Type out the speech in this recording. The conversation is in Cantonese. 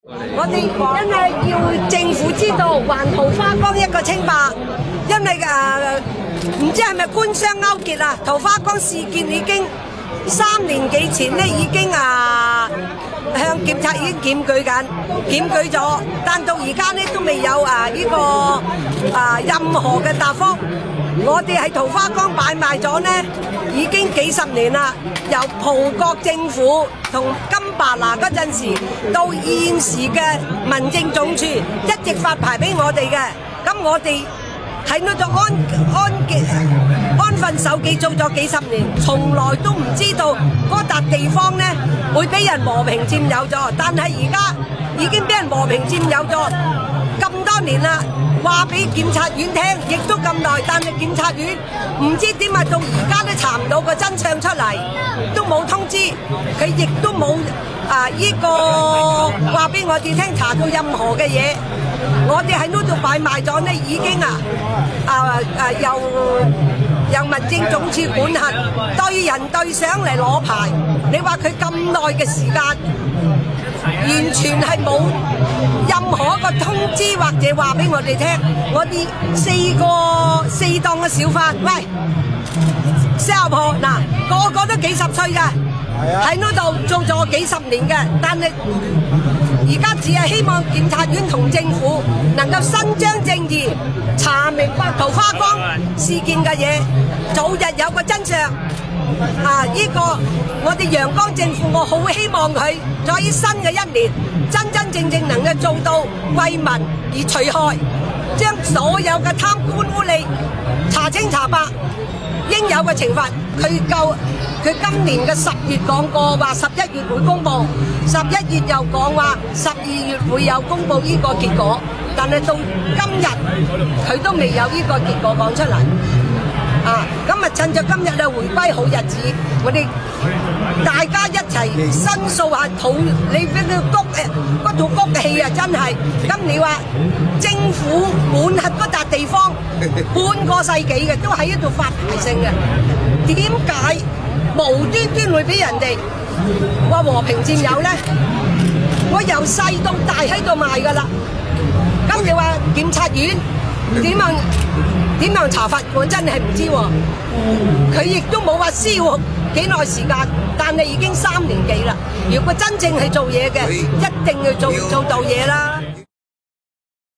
我哋因為要政府知道還桃花江一個清白，因為唔知係咪官商勾結啊？桃花江事件已經3年幾前咧，已經向檢察院檢舉咗，但到而家咧都未有任何嘅答覆。我哋喺桃花江擺賣咗呢，已經幾十年啦。由葡國政府同金巴拿嗰陣時，到現時嘅民政總署一直發牌俾我哋嘅。咁我哋喺呢度安分守己做咗幾十年，從來都唔知道嗰笪地方呢會俾人和平佔有咗。但係而家已經俾人和平佔有咗咁多年啦。話俾檢察院聽，亦都咁耐，但係檢察院唔知點解到而家都查唔到個真相出嚟，都冇通知佢，亦都冇呢個話俾我哋聽查到任何嘅嘢。我哋喺呢度擺賣咗呢，已經由民政總署管轄，對人對上嚟攞牌。你話佢咁耐嘅時間，完全係冇任何一個通知或者話俾我哋聽。我哋四檔嘅小販，喂，4婆嗱，個個都幾十歲嘅，喺呢度做咗幾十年嘅，但係而家只係希望檢察院同政府能夠伸張正義，查明白桃花江事件嘅嘢，早日有個真相。呢個我哋陽江政府，我好希望佢在新嘅一年真真正正能夠做到為民而除害，將所有嘅貪官污吏查清查白，應有嘅懲罰。佢今年嘅10月講過話11月會公佈，11月又講話12月會有公佈呢個結果，但係到今日佢都未有呢個結果講出嚟。咁趁着今日嘅回歸好日子，我哋大家一齊申訴下你俾佢嗰套谷氣啊！真係，咁你話政府管轄嗰笪地方半個世紀嘅，都喺呢度發牌性嘅，點解無端端會俾人哋話和平佔有呢？我由細到大喺度賣噶啦，咁你話檢察院點樣查法？我真係唔知喎。佢亦都冇話需要幾耐時間，但係已經3年幾啦。如果真正係做嘢嘅，一定要做到嘢啦。